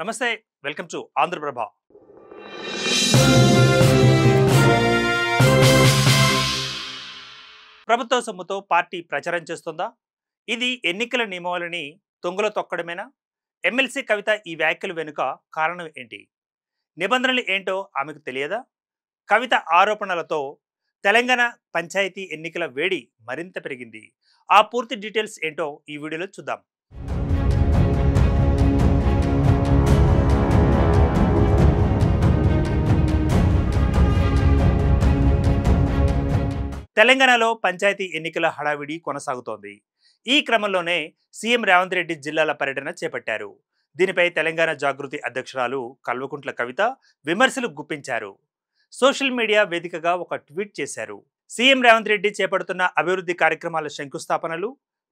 నమస్తే, welcome to Andhraprabha. ప్రభుత్వ సొమ్ముతో పార్టీ ప్రచారం చేస్తుందా? ఇది ఎన్నికల నియమావళిని తొంగలో తొక్కడమేనా? ఎమ్మెల్సీ కవిత ఈ వ్యాఖ్యల వెనుక కారణం ఏంటి? నిబంధనలు ఏంటో ఆమెకు తెలియదా? కవిత ఆరోపణలతో తెలంగాణ పంచాయతీ ఎన్నికల వేడి మరింత పెరిగింది. ఆ పూర్తి డీటెయిల్స్ ఏంటో ఈ వీడియోలో చూద్దాం. తెలంగాణలో పంచాయతీ ఎన్నికల హడావిడి కొనసాగుతోంది. ఈ క్రమంలోనే సీఎం రేవంత్ రెడ్డి జిల్లాల పర్యటన చేపట్టారు. దీనిపై తెలంగాణ జాగృతి అధ్యక్షురాలు కల్వకుంట్ల కవిత విమర్శలు గుప్పించారు. సోషల్ మీడియా వేదికగా ఒక ట్వీట్ చేశారు. సీఎం రేవంత్ రెడ్డి చేపడుతున్న అభివృద్ధి కార్యక్రమాల శంకుస్థాపనలు,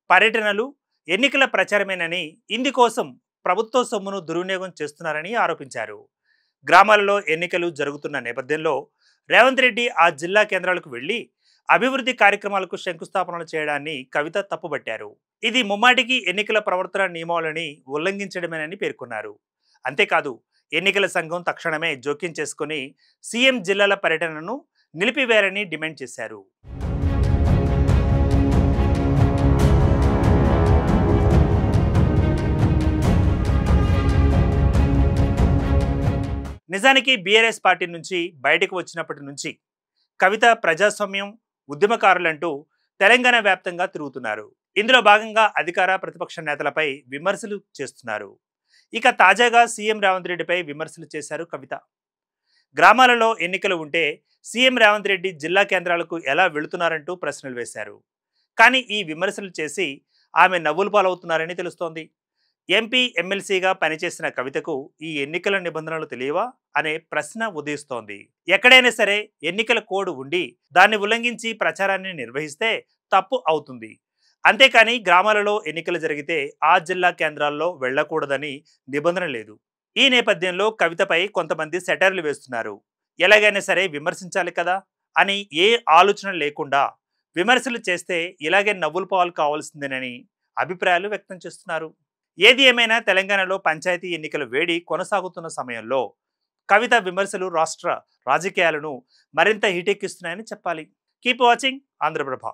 పర్యటనలు ఎన్నికల ప్రచారమేనని, ఇందుకోసం ప్రభుత్వ సొమ్మును దుర్వినియోగం చేస్తున్నారని ఆరోపించారు. గ్రామాలలో ఎన్నికలు జరుగుతున్న నేపథ్యంలో రేవంత్ రెడ్డి ఆ జిల్లా కేంద్రాలకు వెళ్లి అభివృద్ధి కార్యక్రమాలకు శంకుస్థాపనలు చేయడాన్ని కవిత తప్పుబట్టారు. ఇది ముమ్మాటికి ఎన్నికల ప్రవర్తన నియమావళిని ఉల్లంఘించడమేనని పేర్కొన్నారు. అంతేకాదు, ఎన్నికల సంఘం తక్షణమే జోక్యం చేసుకుని సీఎం జిల్లాల పర్యటనను నిలిపివేయాలని డిమాండ్ చేశారు. నిజానికి బీఆర్ఎస్ పార్టీ నుంచి బయటకు వచ్చినప్పటి నుంచి కవిత ప్రజాస్వామ్యం, ఉద్యమకారులంటూ తెలంగాణ వ్యాప్తంగా తిరుగుతున్నారు. ఇందులో భాగంగా అధికార ప్రతిపక్ష నేతలపై విమర్శలు చేస్తున్నారు. ఇక తాజాగా సీఎం రేవంత్ రెడ్డిపై విమర్శలు చేశారు కవిత. గ్రామాలలో ఎన్నికలు ఉంటే సీఎం రేవంత్ రెడ్డి జిల్లా కేంద్రాలకు ఎలా వెళుతున్నారంటూ ప్రశ్నలు వేశారు. కానీ ఈ విమర్శలు చేసి ఆమె నవ్వులు పాలవుతున్నారని తెలుస్తోంది. ఎంపీ, ఎమ్మెల్సీగా పనిచేసిన కవితకు ఈ ఎన్నికల నిబంధనలు తెలియవా అనే ప్రశ్న ఉదయిస్తోంది. ఎక్కడైనా సరే ఎన్నికల కోడ్ ఉండి దాన్ని ఉల్లంఘించి ప్రచారాన్ని నిర్వహిస్తే తప్పు అవుతుంది. అంతేకాని గ్రామాలలో ఎన్నికలు జరిగితే ఆ జిల్లా కేంద్రాల్లో వెళ్లకూడదని నిబంధన లేదు. ఈ నేపథ్యంలో కవితపై కొంతమంది సెటైర్లు వేస్తున్నారు. ఎలాగైనా సరే విమర్శించాలి కదా అని ఏ ఆలోచన లేకుండా విమర్శలు చేస్తే ఇలాగే నవ్వులు పాలు కావాల్సిందేనని అభిప్రాయాలు వ్యక్తం చేస్తున్నారు. ఏది ఏమైనా తెలంగాణలో పంచాయతీ ఎన్నికల వేడి కొనసాగుతున్న సమయంలో కవిత విమర్శలు రాష్ట్ర రాజకీయాలను మరింత హీటెక్కిస్తున్నాయని చెప్పాలి. Keep watching Andhraprabha.